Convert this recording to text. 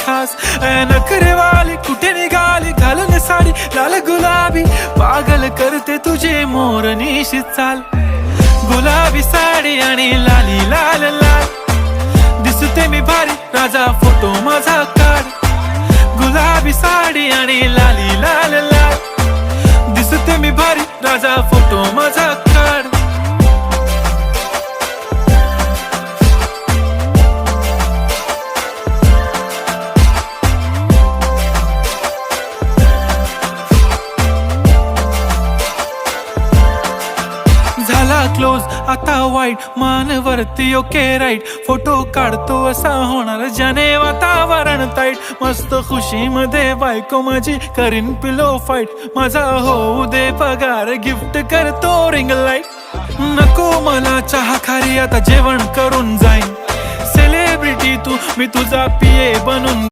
खास. नखरेवाली कुठे निघाली घालून साडी लाल गुलाबी, पागल करते तुझे मोरनीशी चाल. गुलाबी साडी आणि लाली लाल लाल, दिसते मी भारी राजा फोटो माझा काढ. गुलाबी साडी आणि लाली लाल लाल, दिसते मी भारी राजा फोटो माझा काढ. झाला क्लोज आता वाईट, मानवरती ओके राईट. फोटो काढतो असा होणार ज्याने वातावरण ताईट. मस्त खुशी मध्ये बायको माझी करीन पिलो फाईट. माझा होऊ दे पगार गिफ्ट करतो रिंग लाईट. नको मला चहा खारी आता जेवण करून जाईन. सेलिब्रिटी तू मी तुझा पिये बनून